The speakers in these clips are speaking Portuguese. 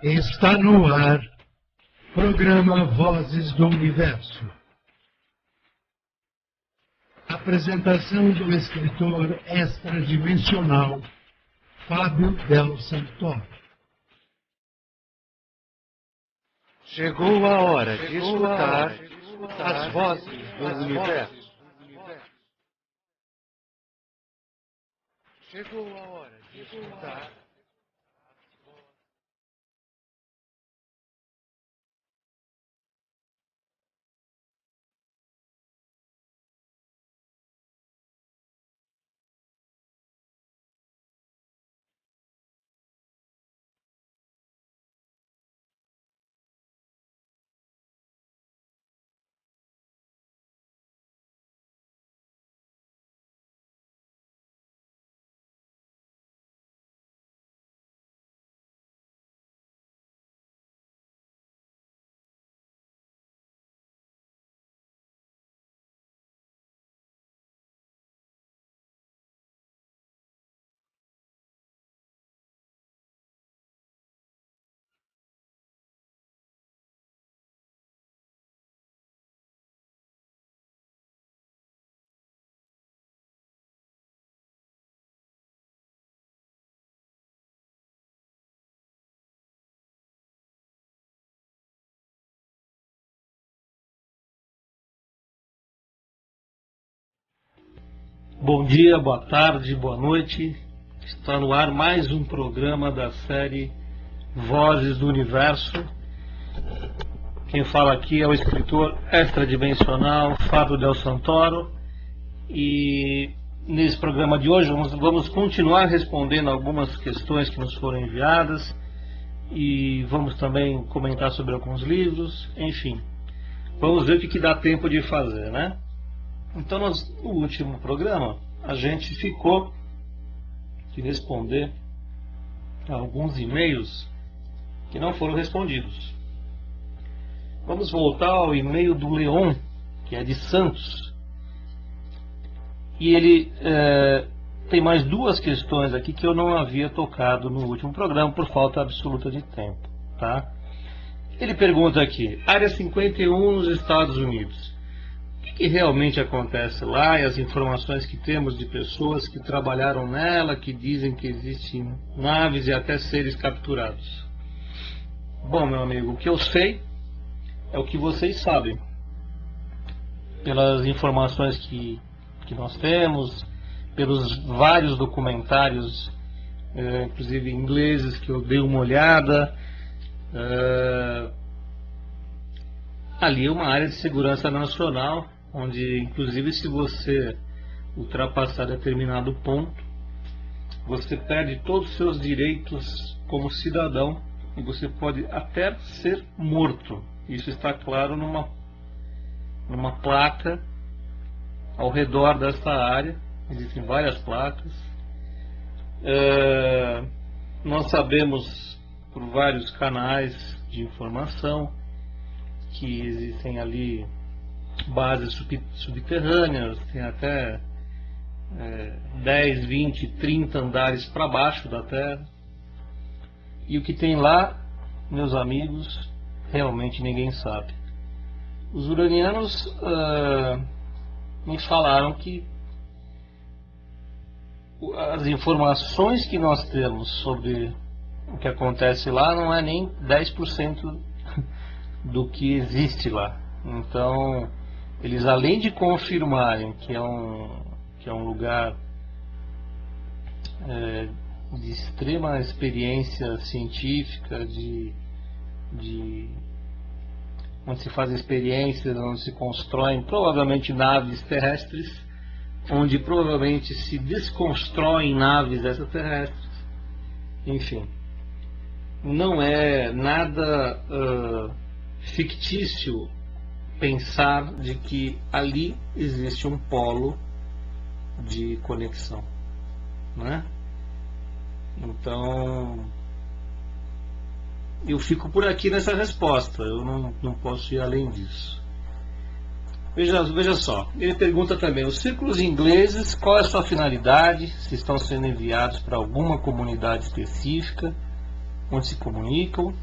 Está no ar, programa Vozes do Universo. Apresentação do escritor extradimensional Fábio Del Santoro. Chegou a hora de escutar as vozes do universo. Chegou a hora de escutar. Bom dia, boa tarde, boa noite. Está no ar mais um programa da série Vozes do Universo. Quem fala aqui é o escritor extradimensional Fábio Del Santoro. E nesse programa de hoje vamos continuar respondendo algumas questões que nos foram enviadas. E vamos também comentar sobre alguns livros. Enfim, vamos ver o que dá tempo de fazer, né? Então, no último programa, a gente ficou de responder a alguns e-mails que não foram respondidos. Vamos voltar ao e-mail do Leon, que é de Santos. E ele tem mais duas questões aqui que eu não havia tocado no último programa por falta absoluta de tempo, tá? Ele pergunta aqui, Área 51 nos Estados Unidos. O que realmente acontece lá e as informações que temos de pessoas que trabalharam nela, que dizem que existem naves e até seres capturados? Bom, meu amigo, o que eu sei é o que vocês sabem. Pelas informações que nós temos, pelos vários documentários, inclusive ingleses, que eu dei uma olhada. Ali é uma área de segurança nacional, onde, inclusive, se você ultrapassar determinado ponto, você perde todos os seus direitos como cidadão e você pode até ser morto. Isso está claro numa placa ao redor dessa área. Existem várias placas. Nós sabemos por vários canais de informação que existem ali bases subterrâneas, tem até 10, 20, 30 andares para baixo da Terra. E o que tem lá, meus amigos, realmente ninguém sabe. Os uranianos me falaram que as informações que nós temos sobre o que acontece lá não é nem 10% do que existe lá. Então, eles, além de confirmarem que é um lugar de extrema experiência científica, onde se fazem experiências, onde se constroem provavelmente naves terrestres, onde provavelmente se desconstroem naves extraterrestres, enfim, não é nada fictício pensar de que ali existe um polo de conexão, né? Então, eu fico por aqui nessa resposta, eu não posso ir além disso. Veja só, ele pergunta também, os círculos ingleses, qual é a sua finalidade, se estão sendo enviados para alguma comunidade específica, onde se comunicam,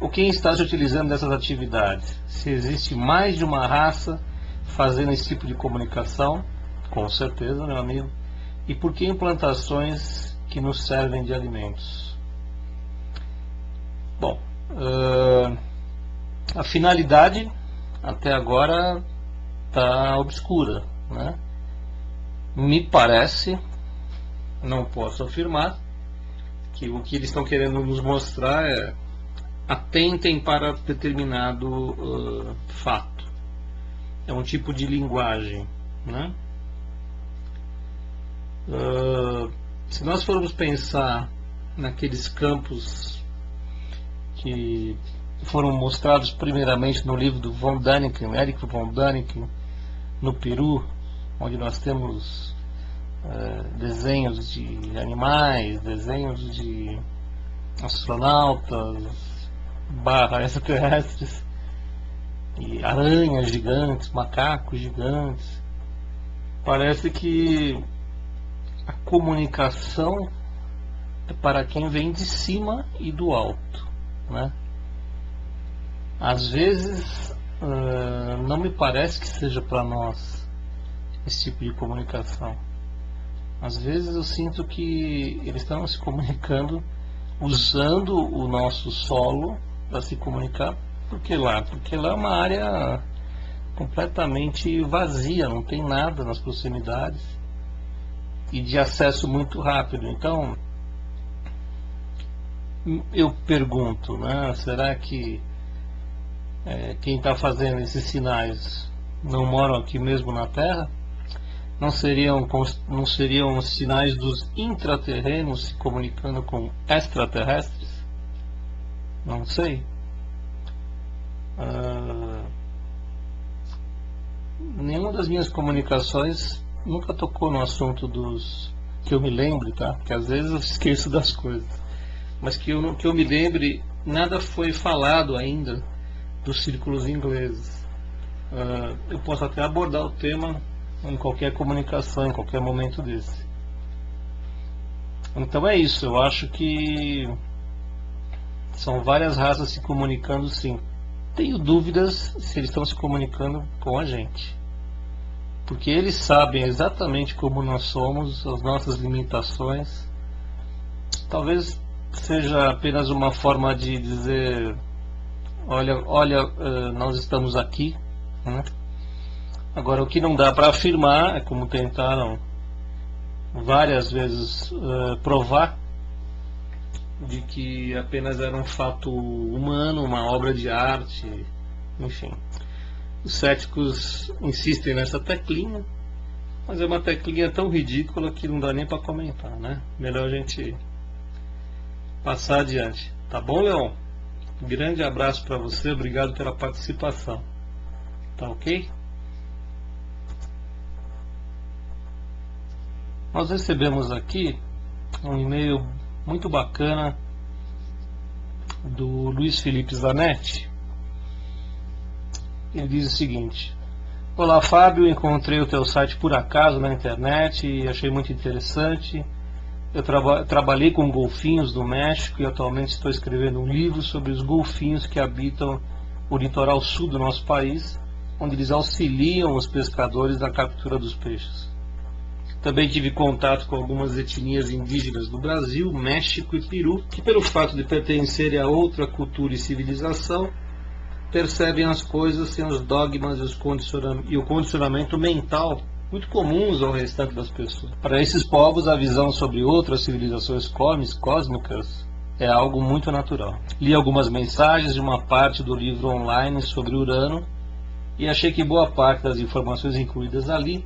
ou quem está se utilizando dessas atividades? Se existe mais de uma raça fazendo esse tipo de comunicação? Com certeza, meu amigo. E por que implantações que nos servem de alimentos? Bom, a finalidade até agora está obscura, né? Me parece, não posso afirmar, que o que eles estão querendo nos mostrar é: atentem para determinado fato. É um tipo de linguagem, né? Se nós formos pensar naqueles campos que foram mostrados primeiramente no livro do von Däniken, Erich von Däniken, no Peru, onde nós temos desenhos de animais, desenhos de astronautas, extraterrestres, e aranhas gigantes, macacos gigantes. Parece que a comunicação é para quem vem de cima e do alto, né? Às vezes não me parece que seja para nós esse tipo de comunicação. Às vezes eu sinto que eles estão se comunicando usando o nosso solo para se comunicar. Porque lá é uma área completamente vazia, não tem nada nas proximidades e de acesso muito rápido. Então eu pergunto, né, será que quem está fazendo esses sinais não moram aqui mesmo na Terra? Não seriam sinais dos intraterrenos se comunicando com extraterrestres? Não sei. Nenhuma das minhas comunicações nunca tocou no assunto dos... que eu me lembre, tá? Porque às vezes eu esqueço das coisas. Mas que eu me lembre, nada foi falado ainda dos círculos ingleses. Eu posso até abordar o tema em qualquer comunicação, em qualquer momento desse. Então é isso, eu acho que são várias raças se comunicando, sim. Tenho dúvidas se eles estão se comunicando com a gente, porque eles sabem exatamente como nós somos, as nossas limitações. Talvez seja apenas uma forma de dizer: olha, nós estamos aqui, né? Agora, o que não dá para afirmar é, como tentaram várias vezes provar, de que apenas era um fato humano, uma obra de arte, enfim. Os céticos insistem nessa teclinha, mas é uma teclinha tão ridícula que não dá nem para comentar, né? Melhor a gente passar adiante. Tá bom, Leon? Grande abraço para você, obrigado pela participação. Tá ok? Nós recebemos aqui um e-mail muito bacana do Luiz Felipe Zanetti. Ele diz o seguinte: olá, Fábio, encontrei o teu site por acaso na internet e achei muito interessante. Eu trabalhei com golfinhos do México e atualmente estou escrevendo um livro sobre os golfinhos que habitam o litoral sul do nosso país, onde eles auxiliam os pescadores na captura dos peixes. Também tive contato com algumas etnias indígenas do Brasil, México e Peru, que pelo fato de pertencerem a outra cultura e civilização, percebem as coisas sem os dogmas e o condicionamento mental muito comuns ao restante das pessoas. Para esses povos, a visão sobre outras civilizações cósmicas é algo muito natural. Li algumas mensagens de uma parte do livro online sobre Urano e achei que boa parte das informações incluídas ali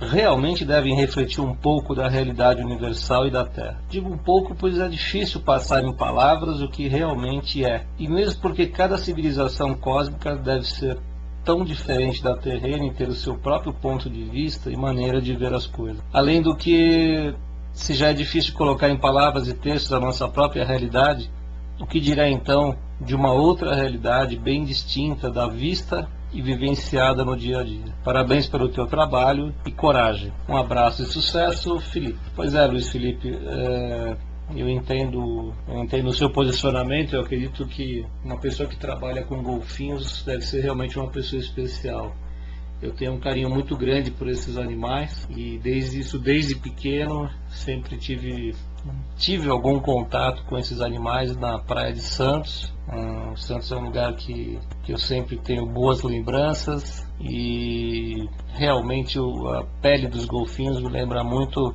realmente devem refletir um pouco da realidade universal e da Terra. Digo um pouco, pois é difícil passar em palavras o que realmente é, e mesmo porque cada civilização cósmica deve ser tão diferente da terrena e ter o seu próprio ponto de vista e maneira de ver as coisas. Além do que, se já é difícil colocar em palavras e textos a nossa própria realidade, o que dirá então de uma outra realidade bem distinta da vista e vivenciada no dia a dia. Parabéns pelo teu trabalho e coragem. Um abraço e sucesso, Felipe. Pois é, Luiz Felipe, eu entendo o seu posicionamento. Eu acredito que uma pessoa que trabalha com golfinhos deve ser realmente uma pessoa especial. Eu tenho um carinho muito grande por esses animais e desde pequeno sempre tive algum contato com esses animais na Praia de Santos. Santos é um lugar que eu sempre tenho boas lembranças e realmente a pele dos golfinhos me lembra muito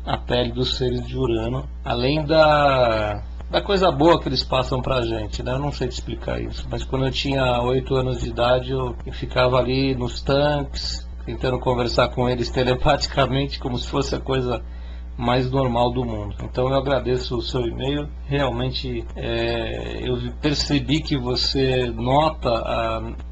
a pele dos seres de Urano, além da coisa boa que eles passam pra gente, né? Eu não sei te explicar isso, mas quando eu tinha 8 anos de idade eu ficava ali nos tanques, tentando conversar com eles telepaticamente, como se fosse a coisa mais normal do mundo. Então eu agradeço o seu e-mail, realmente eu percebi que você nota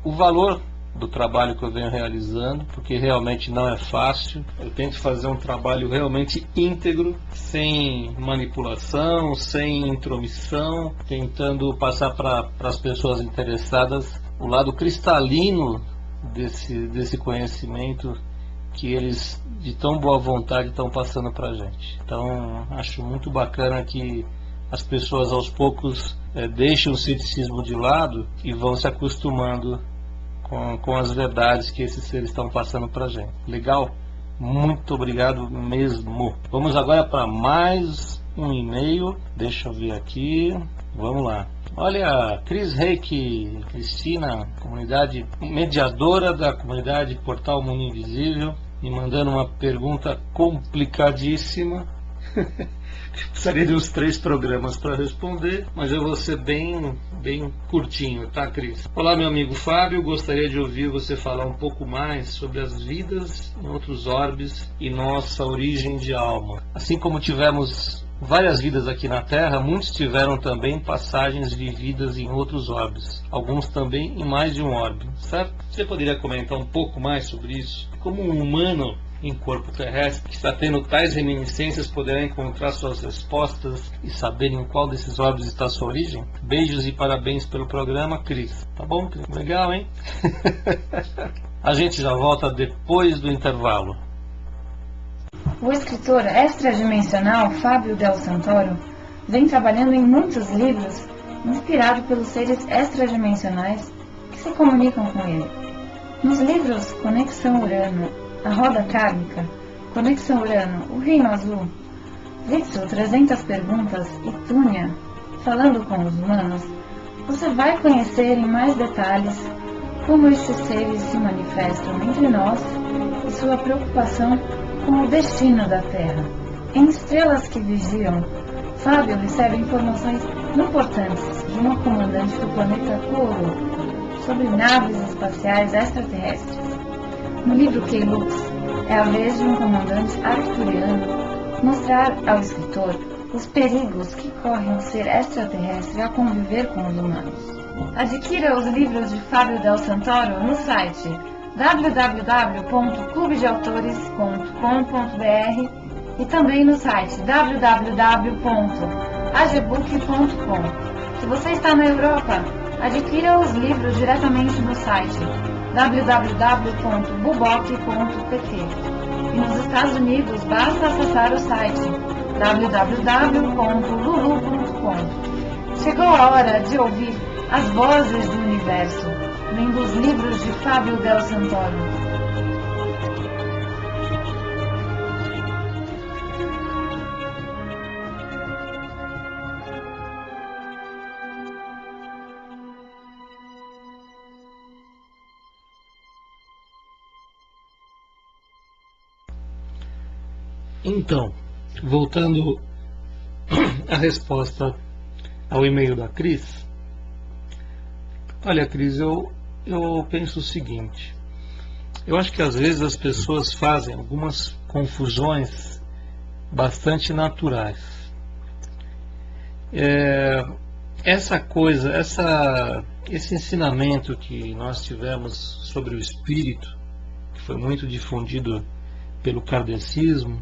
o valor do trabalho que eu venho realizando, porque realmente não é fácil. Eu tento fazer um trabalho realmente íntegro, sem manipulação, sem intromissão, tentando passar para as pessoas interessadas o lado cristalino desse conhecimento que eles de tão boa vontade estão passando para a gente. Então acho muito bacana que as pessoas aos poucos deixam o ceticismo de lado e vão se acostumando com as verdades que esses seres estão passando para a gente. Legal? Muito obrigado mesmo. Vamos agora para mais um e-mail. Deixa eu ver aqui. Vamos lá. Olha, Cris Reiki, Cristina, comunidade mediadora da comunidade Portal Mundo Invisível, me mandando uma pergunta complicadíssima. Precisaria de uns 3 programas para responder, mas eu vou ser bem curtinho, tá, Cris? Olá, meu amigo Fábio, gostaria de ouvir você falar um pouco mais sobre as vidas em outros orbes e nossa origem de alma. Assim como tivemos várias vidas aqui na Terra, muitos tiveram também passagens vividas em outros orbes, alguns também em mais de um orbe, certo? Você poderia comentar um pouco mais sobre isso? Como um humano em corpo terrestre que está tendo tais reminiscências poderá encontrar suas respostas e saber em qual desses orbes está a sua origem? Beijos e parabéns pelo programa, Cris. Tá bom, Cris? Legal, hein? A gente já volta depois do intervalo. O escritor extradimensional Fábio Del Santoro vem trabalhando em muitos livros inspirado pelos seres extradimensionais que se comunicam com ele. Nos livros Conexão Urano, A Roda Kármica, Conexão Urano, O Reino Azul, Vitsu 300 Perguntas e Túnia, Falando com os Humanos, você vai conhecer em mais detalhes como estes seres se manifestam entre nós e sua preocupação com o destino da Terra. Em Estrelas que Vigiam, Fábio recebe informações importantes de uma comandante do planeta Kourou sobre naves espaciais extraterrestres. No livro Keylux, é a vez de um comandante arcturiano mostrar ao escritor os perigos que corre um ser extraterrestre ao conviver com os humanos. Adquira os livros de Fábio Del Santoro no site www.clubedeautores.com.br e também no site www.agebook.com. Se você está na Europa, adquira os livros diretamente no site www.buboc.pt e nos Estados Unidos basta acessar o site www.lulu.com. Chegou a hora de ouvir as vozes do universo, lendo os livros de Fábio Del Santoro. Então, voltando à resposta ao e-mail da Cris. Olha, Cris, eu penso o seguinte. Eu acho que às vezes as pessoas fazem algumas confusões bastante naturais. Esse ensinamento que nós tivemos sobre o espírito, que foi muito difundido pelo kardecismo,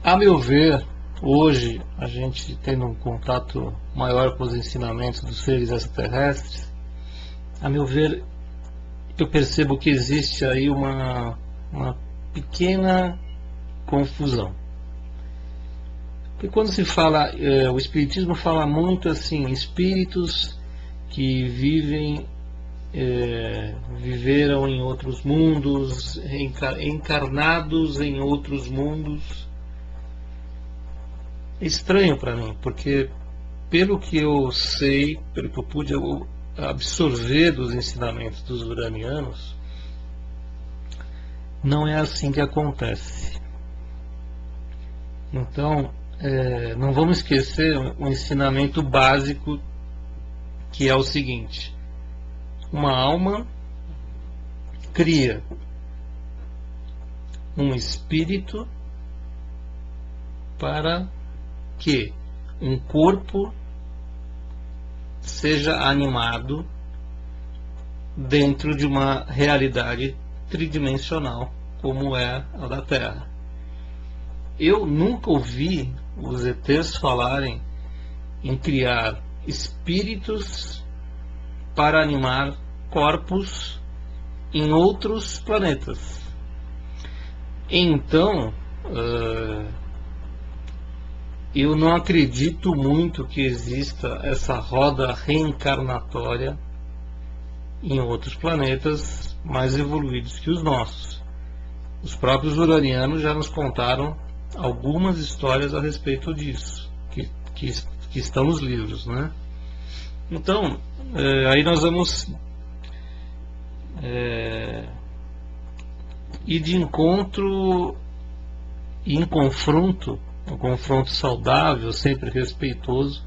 a meu ver, hoje, a gente tendo um contato maior com os ensinamentos dos seres extraterrestres, a meu ver, eu percebo que existe aí uma pequena confusão. Porque quando se fala, o Espiritismo fala muito assim, espíritos que viveram em outros mundos, encarnados em outros mundos. É estranho para mim, porque pelo que eu sei, pelo que eu pude absorver dos ensinamentos dos uranianos, não é assim que acontece. Então, não vamos esquecer um ensinamento básico, que é o seguinte: uma alma cria um espírito para que um corpo seja animado dentro de uma realidade tridimensional como é a da Terra. Eu nunca ouvi os ETs falarem em criar espíritos para animar corpos em outros planetas. Então, eu não acredito muito que exista essa roda reencarnatória em outros planetas mais evoluídos que os nossos. Os próprios uranianos já nos contaram algumas histórias a respeito disso, que estão nos livros, né? Então, aí nós vamos ir de encontro e em confronto, um confronto saudável, sempre respeitoso,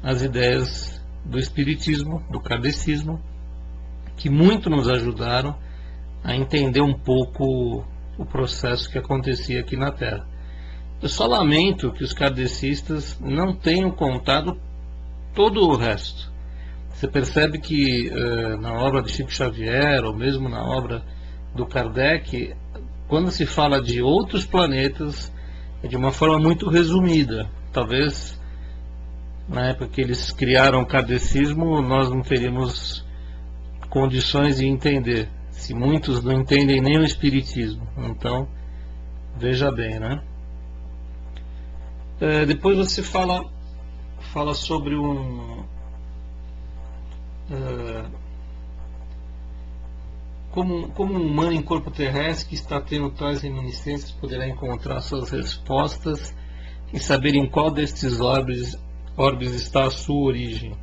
às ideias do Espiritismo, do Kardecismo, que muito nos ajudaram a entender um pouco o processo que acontecia aqui na Terra. Eu só lamento que os kardecistas não tenham contado todo o resto. Você percebe que na obra de Chico Xavier, ou mesmo na obra do Kardec, quando se fala de outros planetas, é de uma forma muito resumida. Talvez na época que eles criaram o kardecismo, nós não teríamos condições de entender, se muitos não entendem nem o Espiritismo. Então, veja bem, né? Depois você fala sobre como um humano em corpo terrestre que está tendo tais reminiscências poderá encontrar suas respostas e saber em qual destes orbes está a sua origem.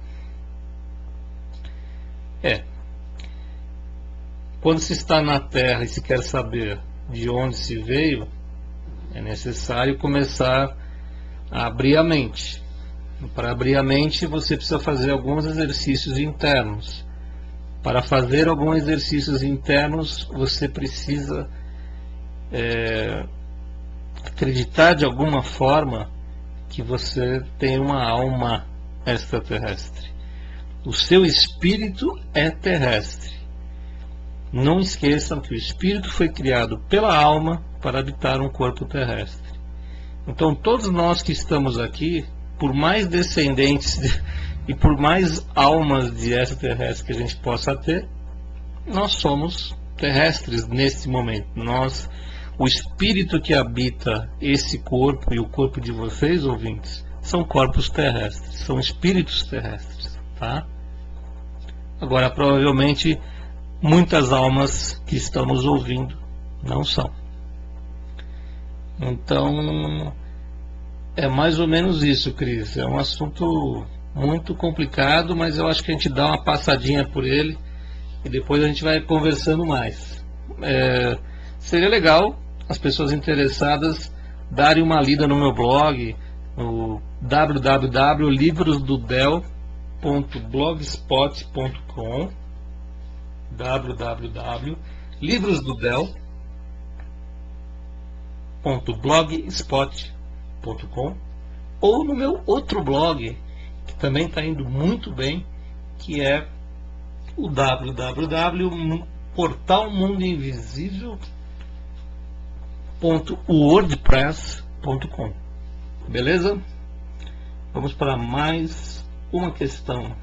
Quando se está na Terra e se quer saber de onde se veio, é necessário começar a abrir a mente. Para abrir a mente, você precisa fazer alguns exercícios internos. Para fazer alguns exercícios internos, você precisa acreditar de alguma forma que você tem uma alma extraterrestre. O seu espírito é terrestre. Não esqueçam que o espírito foi criado pela alma para habitar um corpo terrestre. Então, todos nós que estamos aqui, por mais descendentes e por mais almas de extraterrestres que a gente possa ter, nós somos terrestres nesse momento. O espírito que habita esse corpo e o corpo de vocês, ouvintes, são corpos terrestres, são espíritos terrestres, tá? Agora, provavelmente, muitas almas que estamos ouvindo não são. Então, é mais ou menos isso, Cris. É um assunto muito complicado, mas eu acho que a gente dá uma passadinha por ele e depois a gente vai conversando mais. Seria legal as pessoas interessadas darem uma lida no meu blog, no www.livrosdodel.blogspot.com, www.livrosdodel.blogspot.com, ou no meu outro blog, que também está indo muito bem, que é o www.portalmundoinvisível.wordpress.com. Beleza? Vamos para mais uma questão.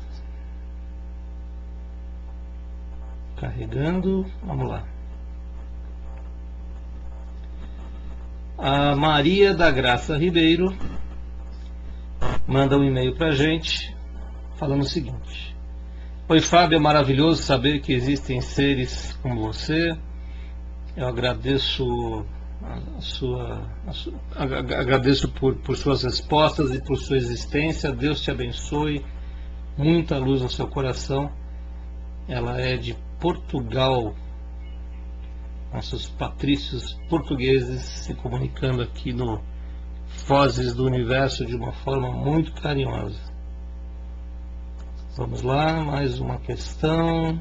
Carregando, vamos lá. A Maria da Graça Ribeiro manda um e-mail para a gente falando o seguinte: oi Fábio, é maravilhoso saber que existem seres como você. Eu agradeço agradeço por suas respostas e por sua existência. Deus te abençoe, muita luz no seu coração. Ela é de Portugal, nossos patrícios portugueses se comunicando aqui no Vozes do Universo de uma forma muito carinhosa. Vamos lá, mais uma questão.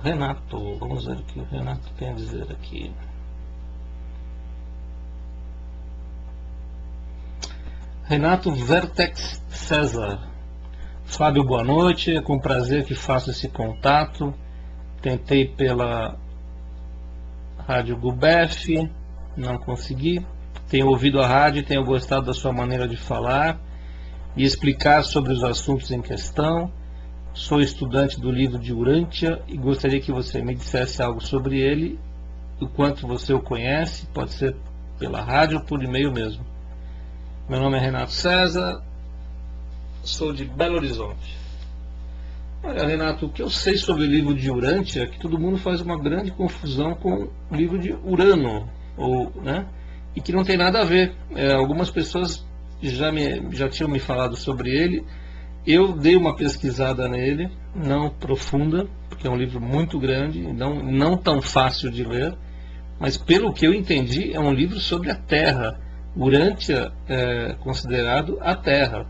Renato, vamos ver o que o Renato tem a dizer aqui. Renato Vertex César. Fábio, boa noite, é com prazer que faço esse contato. Tentei pela Rádio Gubef, não consegui. Tenho ouvido a rádio e tenho gostado da sua maneira de falar e explicar sobre os assuntos em questão. Sou estudante do livro de Urântia e gostaria que você me dissesse algo sobre ele, o quanto você o conhece, pode ser pela rádio ou por e-mail mesmo. Meu nome é Renato César, sou de Belo Horizonte. Olha, Renato, o que eu sei sobre o livro de Urântia é que todo mundo faz uma grande confusão com o livro de Urano, né? E que não tem nada a ver. Algumas pessoas já tinham me falado sobre ele. Eu dei uma pesquisada nele, não profunda, porque é um livro muito grande, não tão fácil de ler, mas pelo que eu entendi, é um livro sobre a Terra. Urântia é considerado a Terra.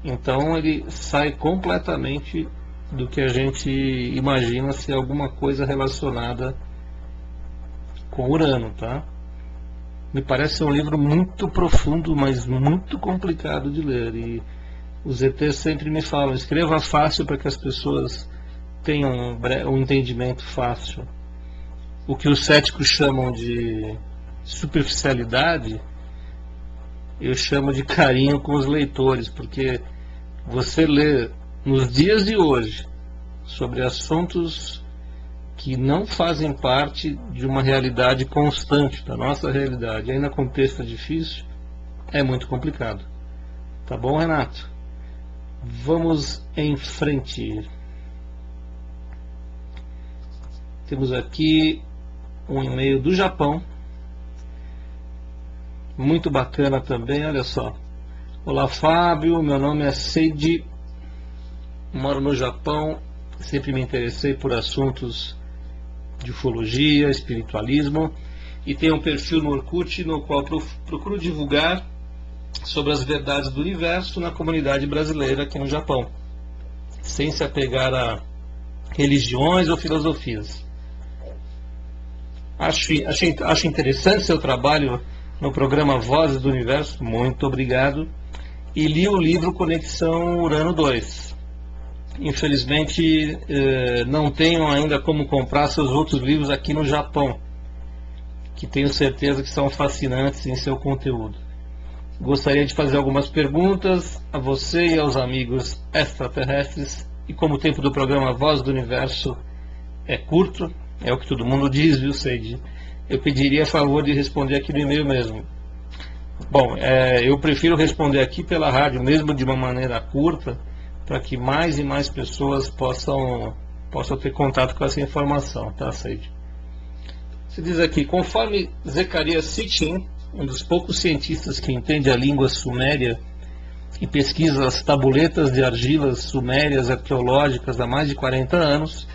Então ele sai completamente do que a gente imagina ser alguma coisa relacionada com Urano, tá? Me parece um livro muito profundo, mas muito complicado de ler. E os ETs sempre me falam, escreva fácil para que as pessoas tenham um entendimento fácil. O que os céticos chamam de superficialidade, eu chamo de carinho com os leitores, porque você lê nos dias de hoje sobre assuntos que não fazem parte de uma realidade constante, da nossa realidade, ainda com texto difícil, é muito complicado. Tá bom, Renato? Vamos em frente. Temos aqui um e-mail do Japão, muito bacana também, olha só. Olá Fábio, meu nome é Seiji, moro no Japão, sempre me interessei por assuntos de ufologia, espiritualismo e tenho um perfil no Orkut no qual procuro divulgar sobre as verdades do universo na comunidade brasileira aqui no Japão, sem se apegar a religiões ou filosofias. Acho interessante seu trabalho no programa Vozes do Universo, muito obrigado, e li o livro Conexão Urano 2. Infelizmente não tenho ainda como comprar seus outros livros aqui no Japão, que tenho certeza que são fascinantes em seu conteúdo. Gostaria de fazer algumas perguntas a você e aos amigos extraterrestres, e como o tempo do programa Voz do Universo é curto, é o que todo mundo diz, viu, Seiji? Eu pediria a favor de responder aqui no e-mail mesmo. Bom, eu prefiro responder aqui pela rádio, mesmo de uma maneira curta, para que mais e mais pessoas possam ter contato com essa informação, tá, Seiji? Você diz aqui, conforme Zecharia Sitchin, um dos poucos cientistas que entende a língua suméria e pesquisa as tabuletas de argilas sumérias arqueológicas há mais de 40 anos,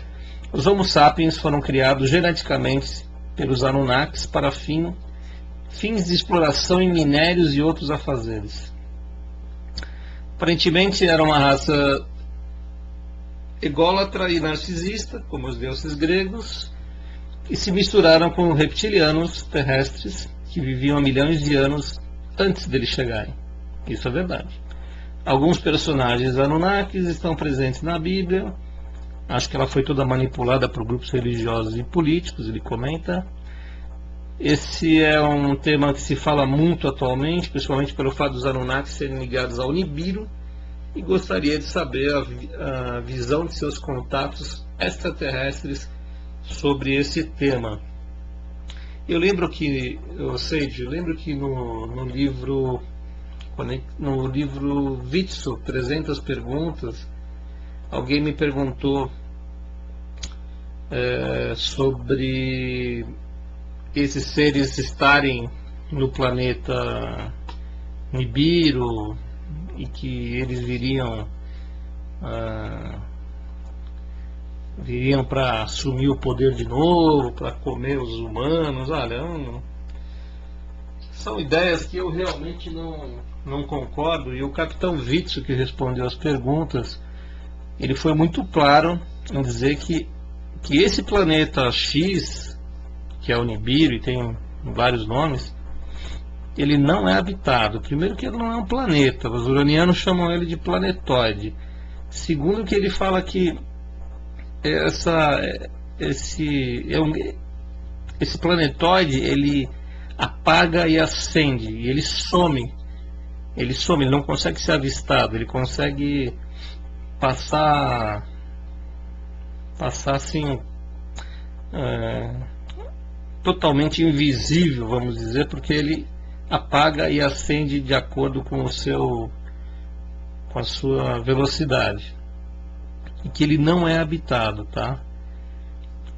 os Homo sapiens foram criados geneticamente pelos Anunnakis para fins de exploração em minérios e outros afazeres. Aparentemente era uma raça ególatra e narcisista, como os deuses gregos, e se misturaram com reptilianos terrestres que viviam há milhões de anos antes deles chegarem. Isso é verdade. Alguns personagens Anunnakis estão presentes na Bíblia. Acho que ela foi toda manipulada por grupos religiosos e políticos, ele comenta. Esse é um tema que se fala muito atualmente, principalmente pelo fato dos Anunnakis serem ligados ao Nibiru, e gostaria de saber a visão de seus contatos extraterrestres sobre esse tema. Eu lembro que no livro Vitso, 300 perguntas, alguém me perguntou sobre esses seres estarem no planeta Nibiru e que eles viriam para assumir o poder de novo, para comer os humanos. Olha, são ideias que eu realmente não concordo. E o capitão Vitso, que respondeu as perguntas, ele foi muito claro em dizer que esse planeta X, que é o Nibiru e tem vários nomes, ele não é habitado. Primeiro, que ele não é um planeta, os uranianos chamam ele de planetóide. Segundo, que ele fala que esse planetóide, ele apaga e acende, e ele some, ele não consegue ser avistado, ele consegue passar assim, totalmente invisível, vamos dizer, porque ele apaga e acende de acordo com a sua velocidade, e que ele não é habitado, tá?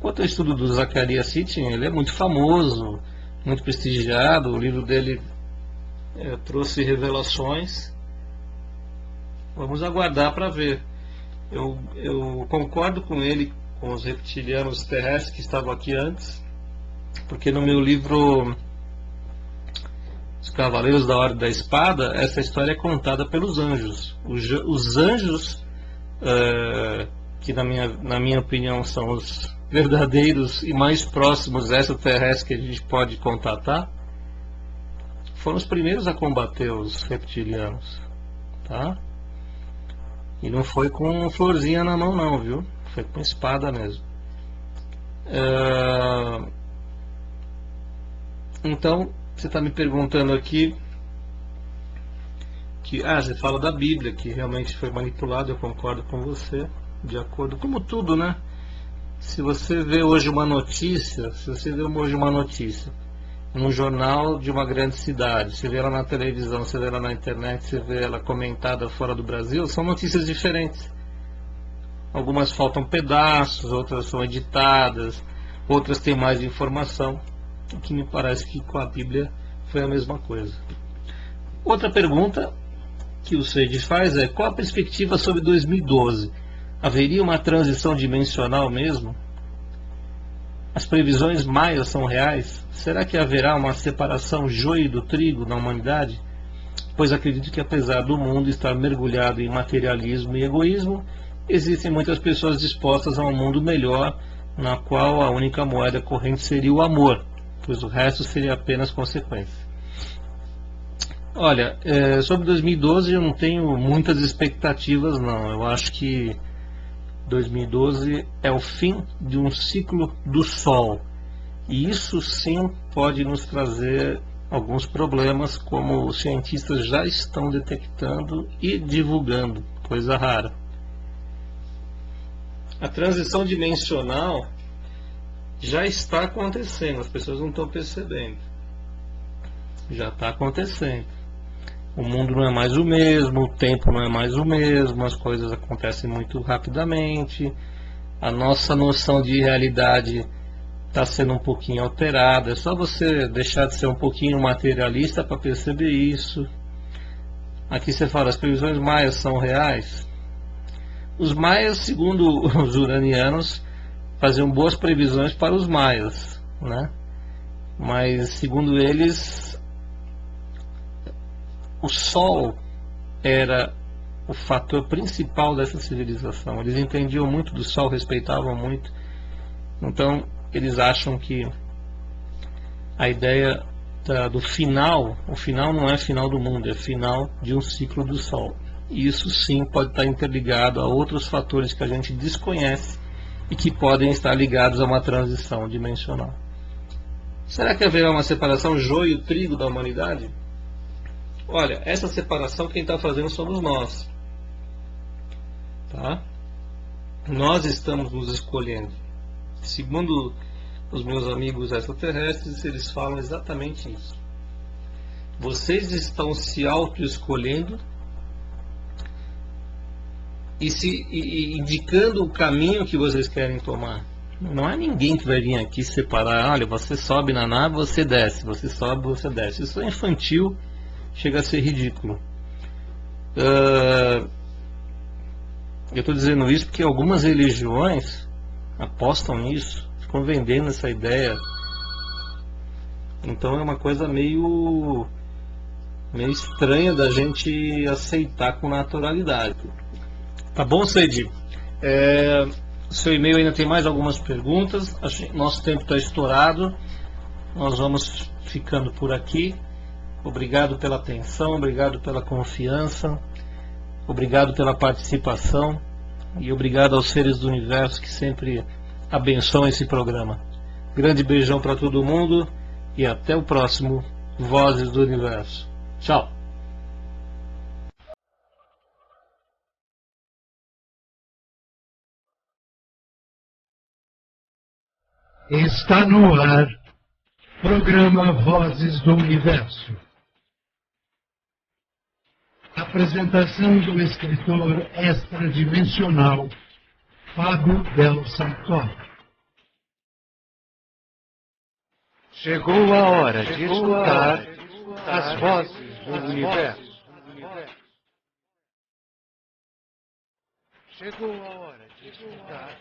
Quanto ao estudo do Zecharia Sitchin, ele é muito famoso, muito prestigiado. O livro dele trouxe revelações. Vamos aguardar para ver. Eu concordo com ele, com os reptilianos terrestres que estavam aqui antes, porque no meu livro Os Cavaleiros da Ordem da Espada, essa história é contada pelos anjos. Os anjos, que na minha opinião são os verdadeiros e mais próximos extraterrestres que a gente pode contatar, foram os primeiros a combater os reptilianos, tá? E não foi com florzinha na mão não, viu? Foi com espada mesmo. Então, você está me perguntando aqui que você fala da Bíblia, que realmente foi manipulado. Eu concordo com você, de acordo, como tudo, né? Se você vê hoje uma notícia, num jornal de uma grande cidade, você vê ela na televisão, você vê ela na internet, você vê ela comentada fora do Brasil, são notícias diferentes. Algumas faltam pedaços, outras são editadas, outras têm mais informação. O que me parece que com a Bíblia foi a mesma coisa. Outra pergunta que o Sage faz é: qual a perspectiva sobre 2012? Haveria uma transição dimensional mesmo? As previsões maias são reais? Será que haverá uma separação joio do trigo na humanidade? Pois acredito que, apesar do mundo estar mergulhado em materialismo e egoísmo, existem muitas pessoas dispostas a um mundo melhor, na qual a única moeda corrente seria o amor, pois o resto seria apenas consequência. Olha, sobre 2012 eu não tenho muitas expectativas não. Eu acho que 2012 é o fim de um ciclo do Sol, e isso sim pode nos trazer alguns problemas, como os cientistas já estão detectando e divulgando, coisa rara. A transição dimensional já está acontecendo, as pessoas não estão percebendo. Já está acontecendo. O mundo não é mais o mesmo, o tempo não é mais o mesmo, as coisas acontecem muito rapidamente, a nossa noção de realidade está sendo um pouquinho alterada. É só você deixar de ser um pouquinho materialista para perceber isso. Aqui você fala, as previsões maias são reais? Os maias, segundo os uranianos, faziam boas previsões para os maias, né? Mas segundo eles, o Sol era o fator principal dessa civilização. Eles entendiam muito do Sol, respeitavam muito. Então eles acham que a ideia do final, o final não é final do mundo, é final de um ciclo do Sol. E isso sim pode estar interligado a outros fatores que a gente desconhece e que podem estar ligados a uma transição dimensional. Será que haverá uma separação joio-trigo da humanidade? Olha, essa separação quem está fazendo somos nós. tá? Nós estamos nos escolhendo. Segundo os meus amigos extraterrestres, eles falam exatamente isso. Vocês estão se auto-escolhendo e indicando o caminho que vocês querem tomar. Não há ninguém que vai vir aqui separar. Olha, você sobe na nave, você desce. Você sobe, você desce. Isso é infantil, chega a ser ridículo. Eu estou dizendo isso porque algumas religiões apostam nisso, ficam vendendo essa ideia. Então é uma coisa meio estranha da gente aceitar com naturalidade. Tá bom, Cedi? Seu e-mail ainda tem mais algumas perguntas. Nosso tempo está estourado. Nós vamos ficando por aqui. Obrigado pela atenção, obrigado pela confiança, obrigado pela participação e obrigado aos seres do universo que sempre abençoam esse programa. Grande beijão para todo mundo e até o próximo Vozes do Universo. Tchau! Está no ar, programa Vozes do Universo. Apresentação do escritor extradimensional Fábio Del Santoro. Chegou a hora de escutar as vozes do universo. Chegou a hora de escutar